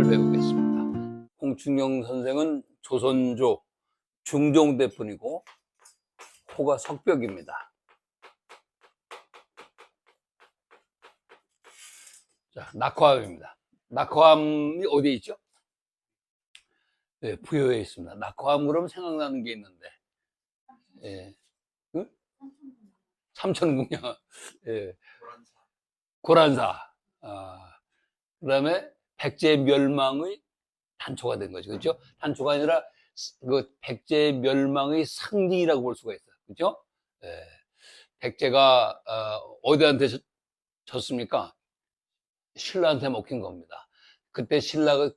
낙화음을 배우겠습니다. 홍춘경 선생은 조선조 중종대 분이고 호가 석벽입니다. 자, 낙화음입니다. 낙화음이 어디에 있죠? 네, 부여에 있습니다. 낙화음 그러면 생각나는 게 있는데, 예, 응? 삼천궁녀, 예, 고란사, 그 다음에 백제 멸망의 단초가 된 거죠. 그렇죠? 단초가 아니라 그 백제 멸망의 상징이라고 볼 수가 있어요. 그렇죠? 예, 백제가 어디한테 졌습니까? 신라한테 먹힌 겁니다. 그때 신라가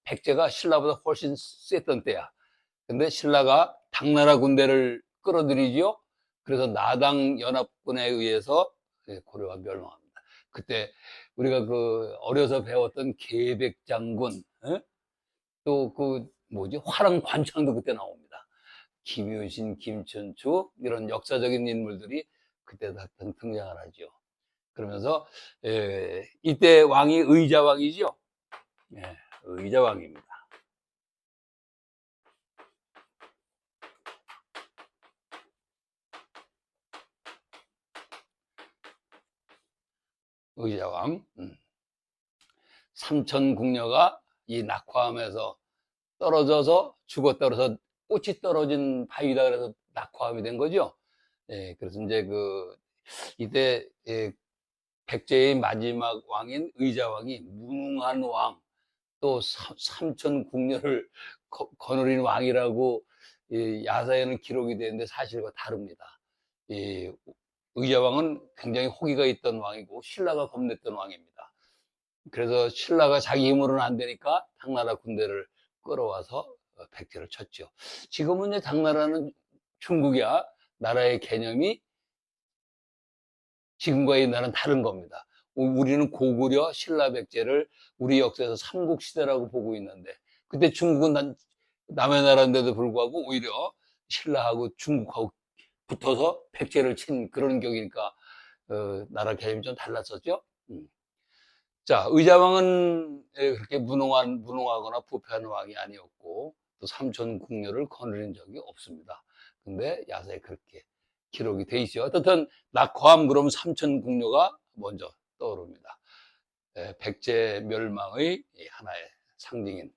백제가 신라보다 훨씬 셌던 때야. 근데 신라가 당나라 군대를 끌어들이죠. 그래서 나당 연합군에 의해서 고려가 멸망합니다. 그때 우리가 그 어려서 배웠던 계백장군, 또 그 뭐지 화랑 관창도 그때 나옵니다. 김유신, 김천추 이런 역사적인 인물들이 그때 다 등장을 하죠. 그러면서 이때 왕이 의자왕이죠. 예, 의자왕입니다. 의자왕. 삼천궁녀가 이 낙화암에서 떨어져서 죽었다 그래서 꽃이 떨어진 바위다 그래서 낙화암이 된 거죠. 예, 그래서 이제 이때 백제의 마지막 왕인 의자왕이 무능한 왕, 또 삼천궁녀를 거느린 왕이라고 야사에는 기록이 되는데 사실과 다릅니다. 이 의자왕은 굉장히 호기가 있던 왕이고 신라가 겁냈던 왕입니다. 그래서 신라가 자기 힘으로는 안 되니까 당나라 군대를 끌어와서 백제를 쳤죠. 지금은 이제 당나라는 중국이야. 나라의 개념이 지금과의 나라는 다른 겁니다. 우리는 고구려 신라 백제를 우리 역사에서 삼국시대라고 보고 있는데 그때 중국은 남의 나라인데도 불구하고 오히려 신라하고 중국하고 붙어서 백제를 친 그런 격이니까 나라 개념이 좀 달랐었죠. 자, 의자왕은 그렇게 무능하거나 부패하는 왕이 아니었고 또 삼천궁녀를 거느린 적이 없습니다. 근데 야사에 그렇게 기록이 돼 있어요. 어떻든 낙화암 그러면 삼천궁녀가 먼저 떠오릅니다. 백제 멸망의 하나의 상징인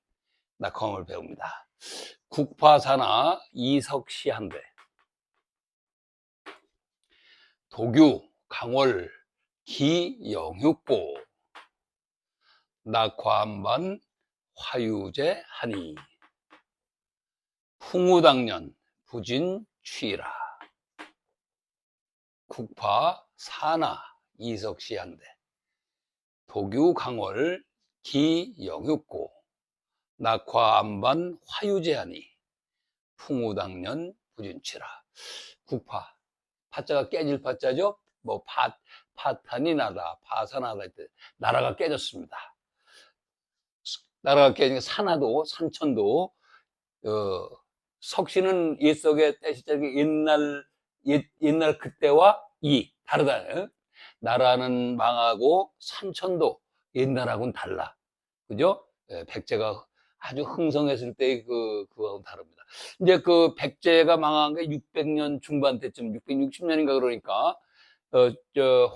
낙화암을 배웁니다. 국파사나 이석시한대, 도규, 강월, 기영육고, 낙화암반 화유제 하니, 풍우당년 부진취라. 국파 사나 이석시한대, 도규 강월 기영육고, 낙화암반 화유제하니, 풍우당년 부진취라. 국파, 파자가 깨질 파자죠. 뭐 파탄이 나다, 파산하다 때 나라가 깨졌습니다. 나라가 깨지니까 산하도 산천도 석씨는 옛속의 때시적인 옛날 그때와 다르다. 나라는 망하고 산천도 옛날하고는 달라. 그죠? 백제가 아주 흥성했을 때의 그거하고 다릅니다. 이제 그 백제가 망한 게 600년 중반 때쯤, 660년인가 그러니까,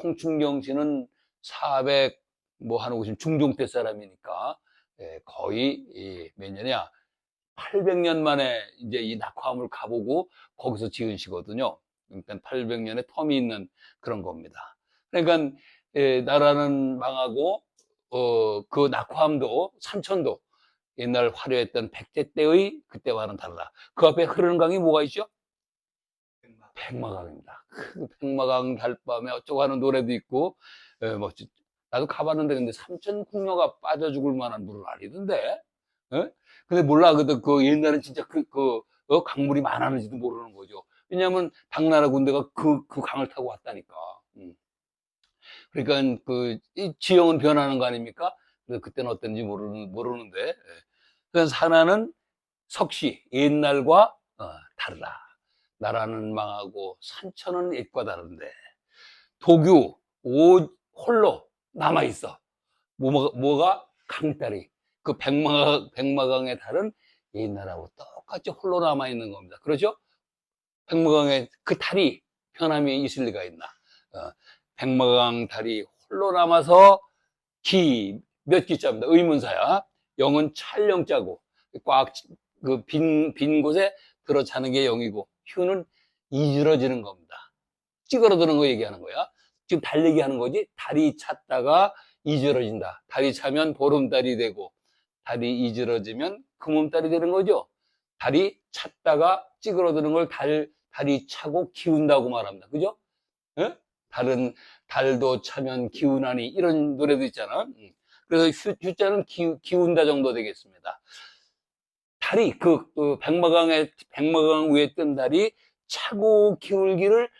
홍춘경 씨는 400, 한 50, 중종 때 사람이니까, 거의, 몇 년이야? 800년 만에 이제 이 낙화암을 가보고 거기서 지은 시거든요. 그러니까 800년의 텀이 있는 그런 겁니다. 그러니까 나라는 망하고 그 낙화암도 삼천도 옛날 화려했던 백제 때의 그때와는 다르다. 그 앞에 흐르는 강이 뭐가 있죠? 백마강입니다. 그 백마강 달밤에 어쩌고 하는 노래도 있고 나도 가봤는데 근데 삼천궁녀가 빠져 죽을 만한 물은 아니던데. 근데 몰라. 그 옛날엔 진짜 강물이 많았는지도 모르는 거죠. 왜냐하면 당나라 군대가 그 강을 타고 왔다니까. 그러니까 이 지형은 변하는 거 아닙니까? 그래서 그때는 어땠는지 모르는데. 그래서 하나는 석시, 옛날과 다르다. 나라는 망하고 산천은 옛과 다른데 도규 홀로 남아있어. 뭐가? 강다리. 그 백마강의 달은 옛날하고 똑같이 홀로 남아있는 겁니다. 그렇죠? 백마강의 그 달이 변함이 있을 리가 있나? 백마강 달이 홀로 남아서 몇 기자입니다. 의문사야. 영은 찰영자고 꽉 그 빈 곳에 들어차는 게 영이고 휴는 이지러지는 겁니다. 찌그러드는 거 얘기하는 거야. 지금 달 얘기하는 거지. 달이 찼다가 이지러진다. 달이 차면 보름달이 되고 달이 이지러지면 금음달이 되는 거죠. 달이 찼다가 찌그러드는 걸 달이 차고 기운다고 말합니다. 그죠? 예? 달도 차면 기운하니 이런 노래도 있잖아. 그래서 휴자는 기운다 정도 되겠습니다. 달이 백마강 위에 뜬 달이 차고 기울기를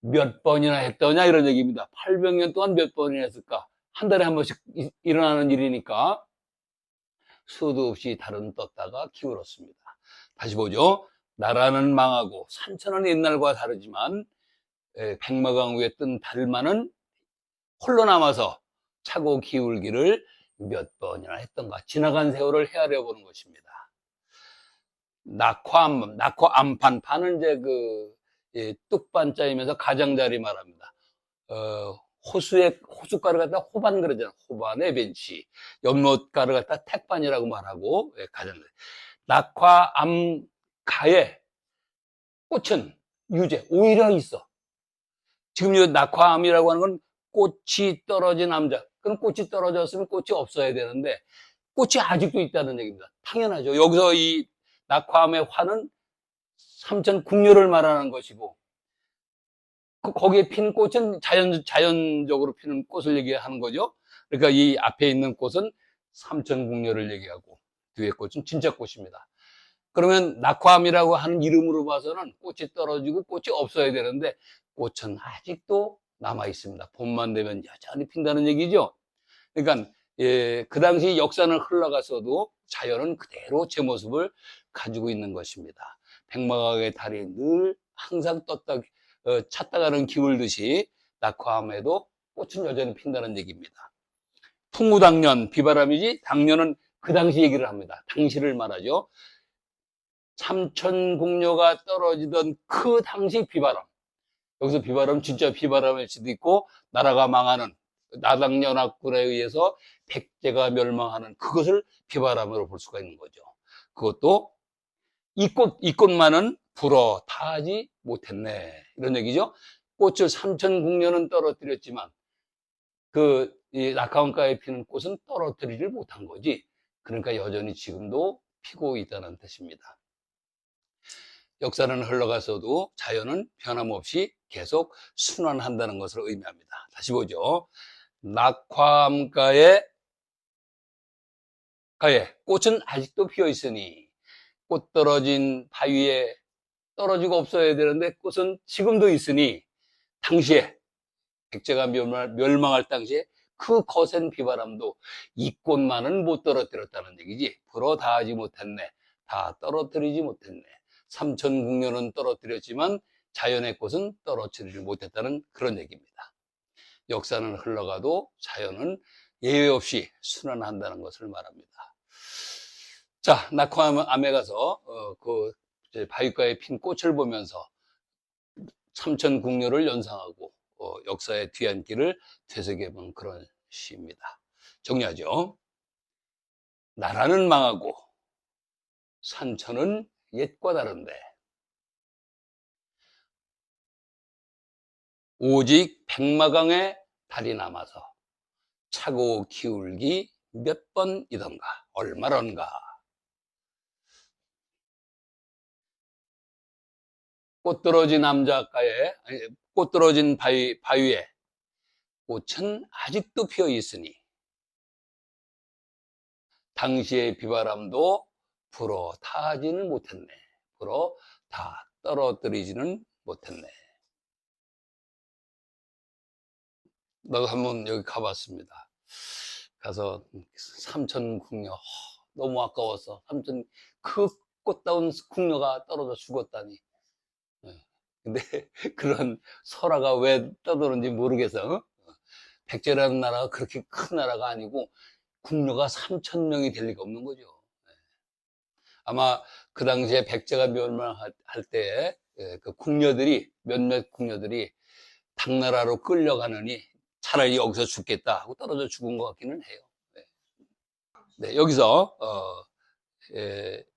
몇 번이나 했더냐 이런 얘기입니다. 800년 동안 몇 번이나 했을까? 한 달에 한 번씩 일어나는 일이니까 수도 없이 달은 떴다가 기울었습니다. 다시 보죠. 나라는 망하고 산천은 옛날과 다르지만 백마강 위에 뜬 달만은 홀로 남아서 차고 기울기를 몇 번이나 했던가. 지나간 세월을 헤아려 보는 것입니다. 낙화암판, 판은 이제 뚝반자이면서 가장자리 말합니다. 호숫가를 갖다 호반 그러잖아. 호반의 벤치. 연못가를 갖다 택반이라고 말하고, 가장자리. 낙화암가에 꽃은 유제, 오히려 있어. 지금 이 낙화암이라고 하는 건 꽃이 떨어진 암자. 그럼 꽃이 떨어졌으면 꽃이 없어야 되는데, 꽃이 아직도 있다는 얘기입니다. 당연하죠. 여기서 이 낙화암의 화는 삼천궁녀를 말하는 것이고, 거기에 피는 꽃은 자연적으로 피는 꽃을 얘기하는 거죠. 그러니까 이 앞에 있는 꽃은 삼천궁녀를 얘기하고, 뒤에 꽃은 진짜 꽃입니다. 그러면 낙화암이라고 하는 이름으로 봐서는 꽃이 떨어지고 꽃이 없어야 되는데, 꽃은 아직도 남아 있습니다. 봄만 되면 여전히 핀다는 얘기죠. 그러니까 그 당시 역사는 흘러가서도 자연은 그대로 제 모습을 가지고 있는 것입니다. 백마강의 달이 늘 항상 찼다가는 기울듯이 낙화암에도 꽃은 여전히 핀다는 얘기입니다. 풍우당년, 비바람이지, 당년은 그 당시 얘기를 합니다. 당시를 말하죠. 삼천궁녀가 떨어지던 그 당시 비바람. 여기서 비바람 진짜 비바람일 수도 있고 나라가 망하는 나당연합군에 의해서 백제가 멸망하는 그것을 비바람으로 볼 수가 있는 거죠. 그것도 이 꽃만은 불어 다하지 못했네 이런 얘기죠. 꽃을 삼천궁녀는 떨어뜨렸지만 이 낙하원가에 피는 꽃은 떨어뜨리질 못한 거지. 그러니까 여전히 지금도 피고 있다는 뜻입니다. 역사는 흘러가서도 자연은 변함없이 계속 순환한다는 것을 의미합니다. 다시 보죠. 낙화암가에 꽃은 아직도 피어 있으니 꽃 떨어진 바위에 떨어지고 없어야 되는데 꽃은 지금도 있으니 당시에 백제가 멸망할 당시에 그 거센 비바람도 이 꽃만은 못 떨어뜨렸다는 얘기지. 불어 다하지 못했네. 다 떨어뜨리지 못했네. 삼천궁녀는 떨어뜨렸지만 자연의 꽃은 떨어뜨리지 못했다는 그런 얘기입니다. 역사는 흘러가도 자연은 예외 없이 순환한다는 것을 말합니다. 자, 낙화암에 가서 바위가에 핀 꽃을 보면서 삼천궁녀를 연상하고 역사의 뒤안길을 되새겨본 그런 시입니다. 정리하죠. 나라는 망하고 산천은 옛과 다른데 오직 백마강에 달이 남아서 차고 기울기 몇 번이던가 얼마런가. 꽃 떨어진 꽃 떨어진 바위에 꽃은 아직도 피어 있으니 당시의 비바람도 불어 타지는 못했네. 불어 다 떨어뜨리지는 못했네. 나도 한번 여기 가봤습니다. 가서 삼천궁녀 너무 아까워서 그 꽃다운 궁녀가 떨어져 죽었다니. 근데 그런 설화가 왜 떠도는지 모르겠어. 백제라는 나라가 그렇게 큰 나라가 아니고 궁녀가 3,000명이 될 리가 없는 거죠. 아마 그 당시에 백제가 멸망할 때 그 궁녀들이 몇몇 궁녀들이 당나라로 끌려가느니 차라리 여기서 죽겠다 하고 떨어져 죽은 것 같기는 해요. 네, 여기서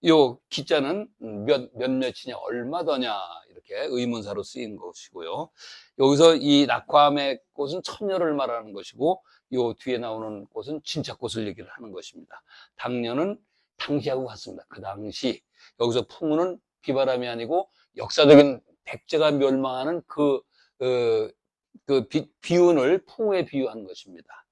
요 기자는 몇몇이냐 얼마더냐 이렇게 의문사로 쓰인 것이고요. 여기서 이 낙화암의 꽃은 처녀를 말하는 것이고 요 뒤에 나오는 꽃은 진짜꽃을 얘기를 하는 것입니다. 당년은 당시하고 같습니다. 그 당시 여기서 풍우는 비바람이 아니고 역사적인 백제가 멸망하는 그 비운을 풍우에 비유한 것입니다.